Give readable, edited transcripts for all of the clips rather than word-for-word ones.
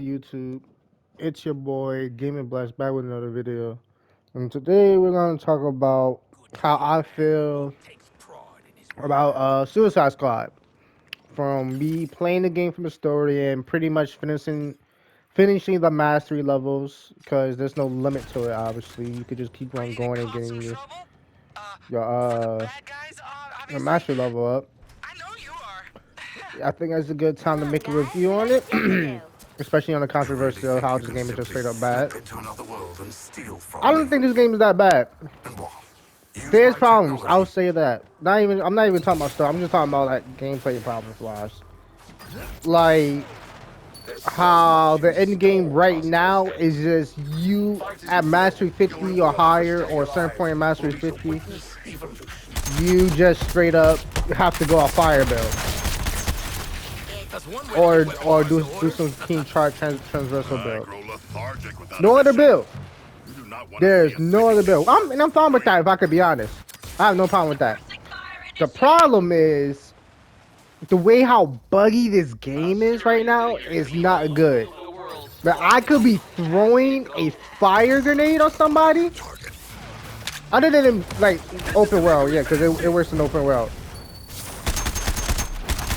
YouTube. It's your boy Gaming Blast back with another video. And today we're gonna talk about how I feel about Suicide Squad. From me playing the game from the story and pretty much finishing the mastery levels because there's no limit to it. Obviously, you could just keep on going and getting your your mastery level up. I think that's a good time to make a review on it, especially on the controversy of how this game is just straight up bad. I don't think this game is that bad. There's problems. I'll say that. I'm not even talking about stuff. I'm just talking about like gameplay problems wise. Like how the end game right now is just you at mastery 50 or higher, or a certain point in mastery 50, you just straight up have to go a fire build. Or do some King Chart transversal build. No other build. There's no other build. I'm fine with that, if I could be honest. I have no problem with that. The problem is the way how buggy this game is right now is not good. But I could be throwing a fire grenade on somebody. Other than in, like open world, yeah, because it works in open world.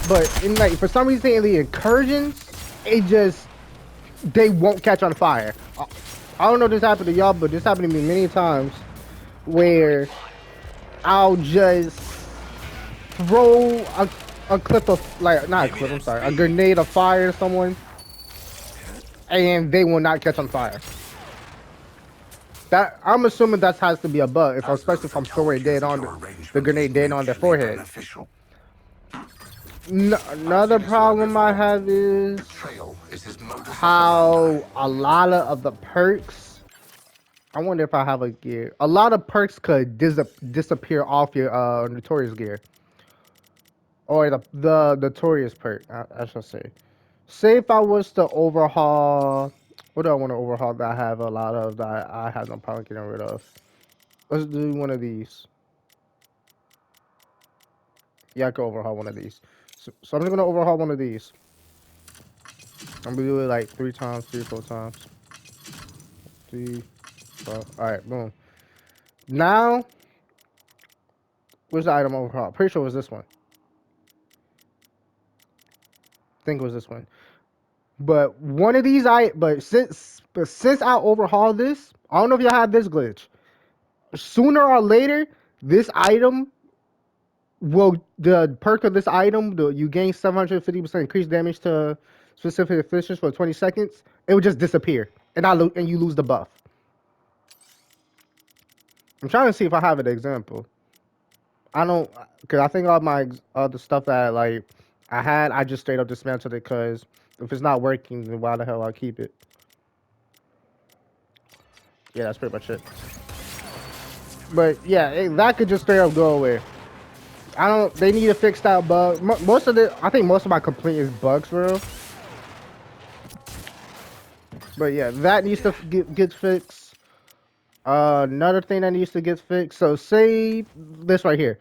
But in like for some reason in the incursions, they won't catch on fire. I don't know if this happened to y'all, but this happened to me many times where I'll just throw a clip of not a clip, I'm sorry, a grenade of fire to someone and they will not catch on fire. That I'm assuming that has to be a bug, especially if I'm throwing the grenade dead on their forehead. Another problem I have is how a lot of the perks. I wonder if I have a gear. A lot of perks could disappear off your notorious gear, or the notorious perk. I should say. Say if I was to overhaul. What do I want to overhaul that I have a lot of that I have no problem getting rid of? Let's do one of these. Yeah, I can overhaul one of these. So I'm just gonna overhaul one of these. I'm gonna do it like 3 times, 3 or 4 times. 3, 4. All right, boom. Now, where's the item overhaul? Pretty sure it was this one. I think it was this one. But one of these since I overhauled this, I don't know if y'all have this glitch. Sooner or later, this item the perk of this item, you gain 750% increased damage to specific efficiency for 20 seconds. It would just disappear, and you lose the buff. I'm trying to see if I have an example. I don't, because I think all my other stuff that like I just straight up dismantled it, because if it's not working, then why the hell I keep it? Yeah, that's pretty much it. But yeah, that could just straight up go away. They need to fix that bug. I think most of my complaint is bugs, bro. But yeah, that needs to get fixed. Another thing that needs to get fixed. So say this right here.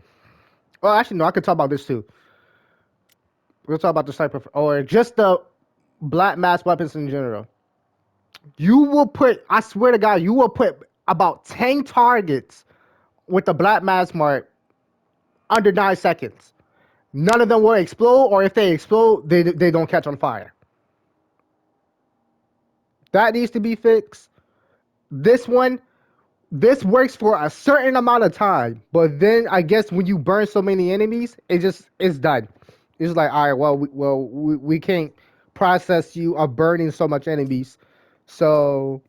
Well, actually, no, I could talk about this too. We'll talk about the sniper, or just the black mass weapons in general. You will put, I swear to God, you will put about 10 targets with the black mass mark under 9 seconds. None of them will explode, or if they explode, they don't catch on fire. That needs to be fixed. This works for a certain amount of time, but then I guess when you burn so many enemies, it's done. It's like, all right, we can't process you of burning so much enemies, so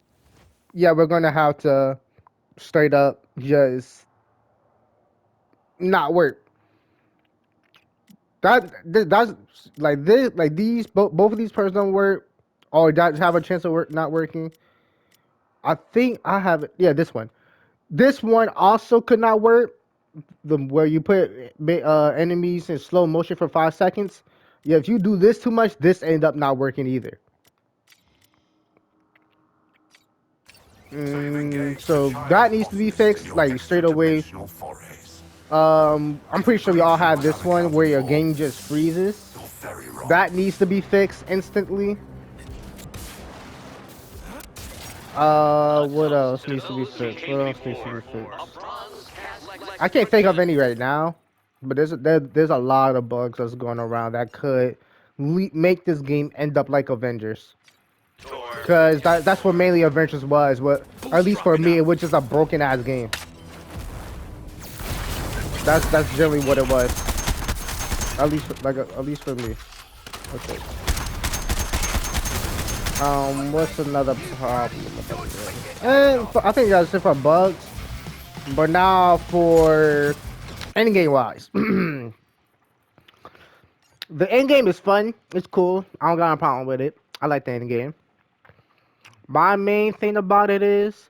yeah, we're gonna have to straight up just not work. That's like this, like these both of these perks don't work, or that have a chance of not working. I think I have it. Yeah, this one. This one also could not work. Where you put enemies in slow motion for 5 seconds. Yeah, if you do this too much, this end up not working either. So that needs to be fixed, like straight away. I'm pretty sure we all have this one where your game just freezes. That needs to be fixed instantly. What else needs to be fixed? What else needs to be fixed? I can't think of any right now, but there's a lot of bugs that's going around that could make this game end up like Avengers. Because that's what mainly Avengers was. What, or at least for me, it was just a broken ass game. That's generally what it was. At least for me. Okay. What's another problem? And I think that's it for bugs. But now for end game wise, the end game is fun. It's cool. I don't got a problem with it. I like the end game. My main thing about it is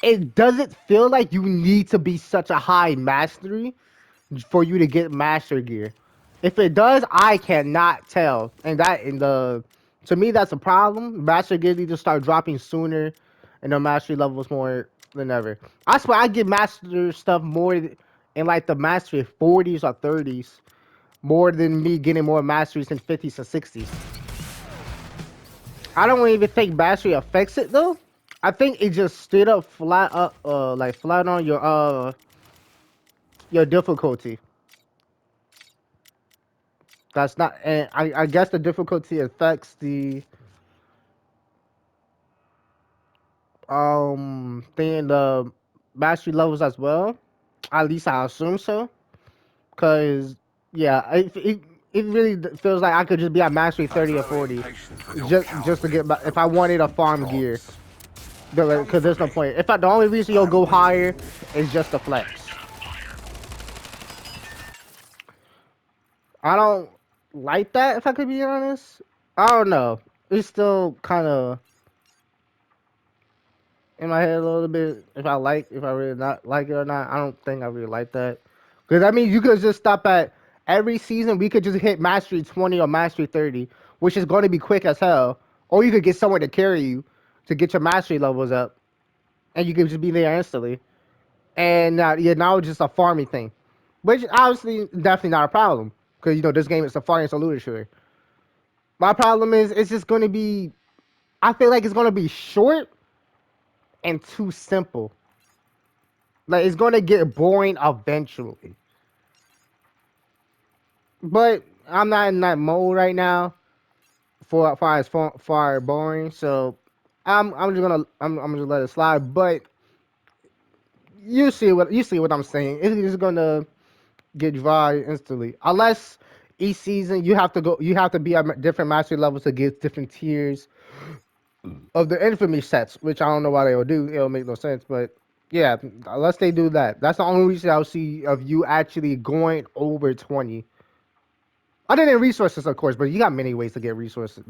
it doesn't feel like you need to be such a high mastery for you to get master gear. If it does, I cannot tell. And to me that's a problem. Master gear need to start dropping sooner and the mastery levels more than ever. I swear I get master stuff more in like the mastery 40s or 30s more than me getting more masteries in 50s and 60s. I don't even think mastery affects it though. I think it just straight up flat up like flat on your difficulty. That's not, and I guess the difficulty affects the thing, the mastery levels as well. At least I assume so. Cause yeah, it really feels like I could just be at mastery 30 or 40, just to get if I wanted a farm gear. Because there's no point. If the only reason you'll go higher is just to flex. I don't like that, if I could be honest. I don't know. It's still kind of in my head a little bit. If I really not like it or not, I don't think I really like that. Because I mean, you could just stop at every season. We could just hit mastery 20 or mastery 30, which is going to be quick as hell. Or you could get someone to carry you to get your mastery levels up, and you could just be there instantly. And now it's just a farming thing, which obviously definitely not a problem. Because, this game is a farming and looter shooter. My problem is, it's just going to be, I feel like it's going to be short and too simple. Like, it's going to get boring eventually. But I'm not in that mode right now for far boring. So, I'm just let it slide. But you see what I'm saying. It's going to get dry instantly. Unless each season you have to be at different mastery levels to get different tiers of the infamy sets, which I don't know why they will do. It'll make no sense, but yeah, unless they do that, that's the only reason I'll see of you actually going over 20. Other than resources, of course, but you got many ways to get resources.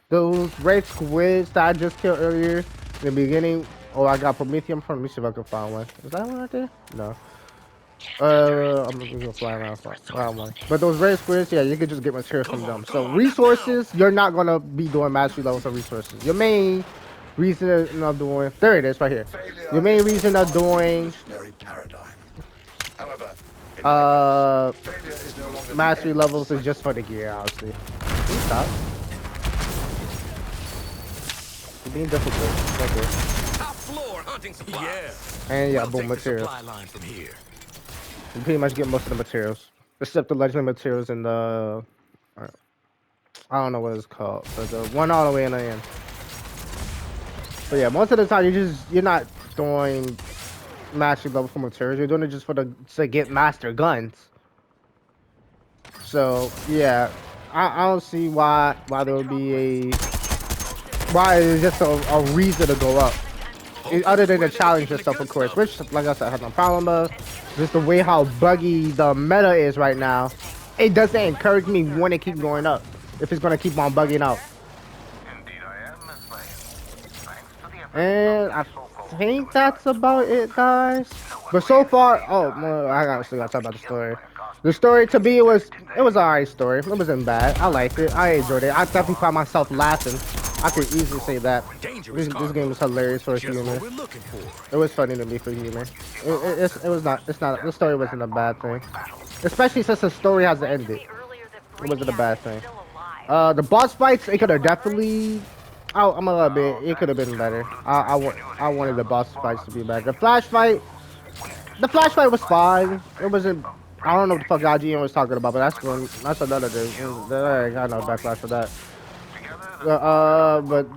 Those red squids that I just killed earlier in the beginning. Oh, I got Prometheum. Let me see if I can find one. Is that one right there? No. I'm just gonna fly around one. But those red squids, yeah, you can just get materials from them. So resources, you're not gonna be doing mastery levels of resources. Your main reason of doing, there it is, right here. Your main reason of doing mastery levels is just for the gear, obviously. Can you stop? You're being difficult. Okay. Top floor hunting supplies. Yeah. And yeah, boom, materials. You pretty much get most of the materials, except the legendary materials and the I don't know what it's called, but the one all the way in the end. But yeah, most of the time you're not doing mastery level for materials. You're doing it just to get master guns. So yeah, I don't see why there would be why it's just a reason to go up. Other than to challenge yourself, of course, which, like I said, I have no problem with. Just the way how buggy the meta is right now, it doesn't encourage me want to keep going up if it's going to keep on bugging out. And I think that's about it, guys. But so far, I still got to talk about the story. The story, to me, it was an alright story. It wasn't bad. I liked it. I enjoyed it. I definitely found myself laughing. I could easily say that. This game was hilarious for humor. It was funny to me for humor. It's not. The story wasn't a bad thing. Especially since the story hasn't ended. It wasn't a bad thing. The boss fights, it could have definitely I'm a little bit. It could have been better. I wanted the boss fights to be better. The flash fight was fine. It wasn't. I don't know what the fuck IGN was talking about, but that's another thing. I got no backlash for that. But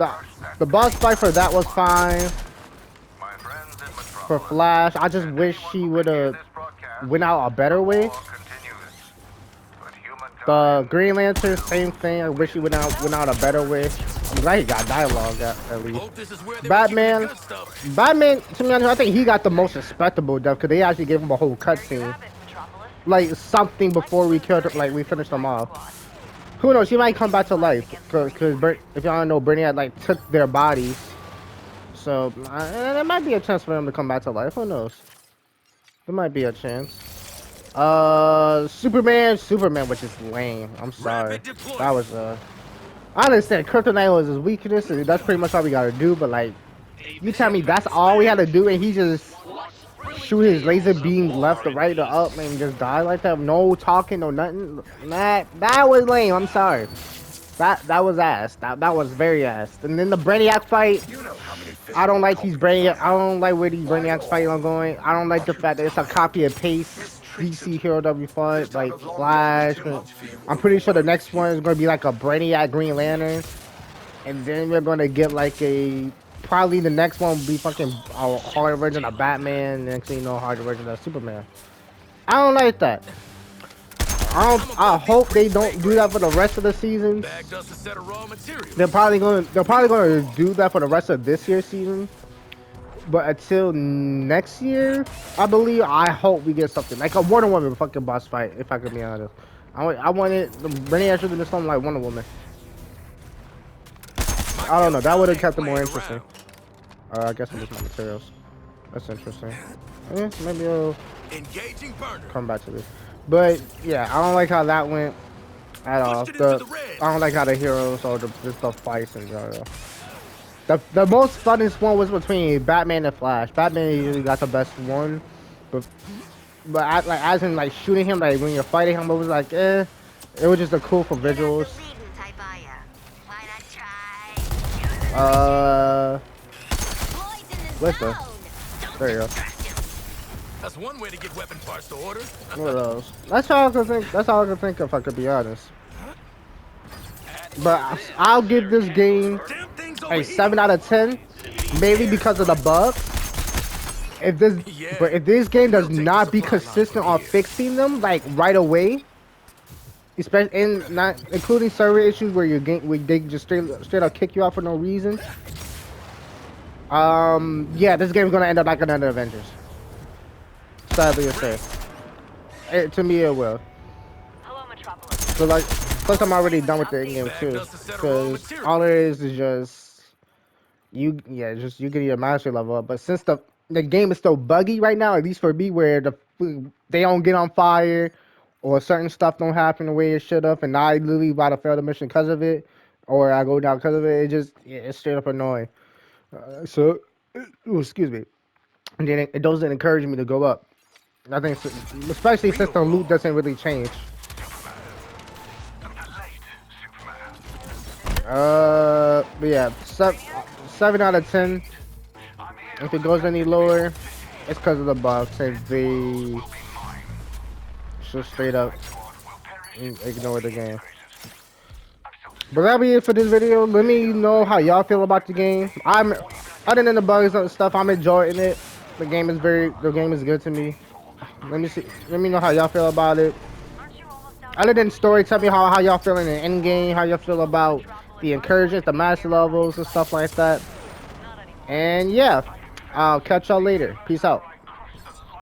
the boss fight for that was fine. For Flash, I just wish he would have went out a better way. The Green Lantern, same thing. I wish he went out a better way. I'm glad he got dialogue at least. Batman, to me, I think he got the most respectable death because they actually gave him a whole cutscene, like something before we killed him, like we finished him off. Who knows? He might come back to life because if y'all don't know, Brainiac like took their bodies, so there might be a chance for him to come back to life. Who knows? There might be a chance. Superman, which is lame. I'm sorry. That was I understand Kryptonite was his weakness, and that's pretty much all we gotta do. But like, you tell me that's all we had to do, and he just shoot his laser beam left to right to up and just die like that, no talking, no nothing. That was lame. I'm sorry. That was ass. That was very ass. And then the Brainiac fight, I don't like Brainiac. I don't like where these Brainiacs fight are going. I don't like the fact that it's a copy and paste DC Hero W fight like Flash. I'm pretty sure the next one is gonna be like a Brainiac Green Lantern, and then we're gonna get like probably the next one will be fucking a harder version of Batman. Next thing you know, a harder version of Superman. I don't like that. I hope they don't do that for the rest of the season. They're probably gonna do that for the rest of this year's season. But until next year, I hope we get something like a Wonder Woman fucking boss fight. If I could be honest, I wanted the Brainiac should have been something like Wonder Woman. I don't know. That would have kept it more interesting. I guess I'm just my materials. That's interesting. Yeah, maybe I'll come back to this. But yeah, I don't like how that went at all. I don't like how the heroes or the fights and the most funnest one was between Batman and Flash. Batman usually got the best one, but as in like shooting him, like when you're fighting him, it was like it was just a cool for visuals. Where's the? There you go. That's one way to get weapon parts to order. What else? That's all I can think. That's all I can think if I could be honest. But I'll give this game a 7 out of 10, mainly because of the bugs. If this game does not be consistent on fixing them like right away, especially not including server issues where they just straight up kick you out for no reason. Yeah, this game's gonna end up like another Avengers. Sadly to say, to me it will. So like, plus I'm already done with the in-game too, because all it is just you get your mastery level up. But since the game is so buggy right now, at least for me, where they don't get on fire or certain stuff don't happen the way it should have, and I literally about to fail the mission because of it, or I go down because of it, it's straight up annoying. Excuse me. And then it doesn't encourage me to go up. I think, especially since the loot doesn't really change. But yeah, 7 out of 10. If it goes any lower, it's because of the bugs. And they should straight up ignore the game. But that'll be it for this video. Let me know how y'all feel about the game. Other than the bugs and stuff, I'm enjoying it. The game is good to me. Let me know how y'all feel about it. Other than story, tell me how y'all feel in the end game, how y'all feel about the incursions, the master levels and stuff like that. And yeah, I'll catch y'all later. Peace out.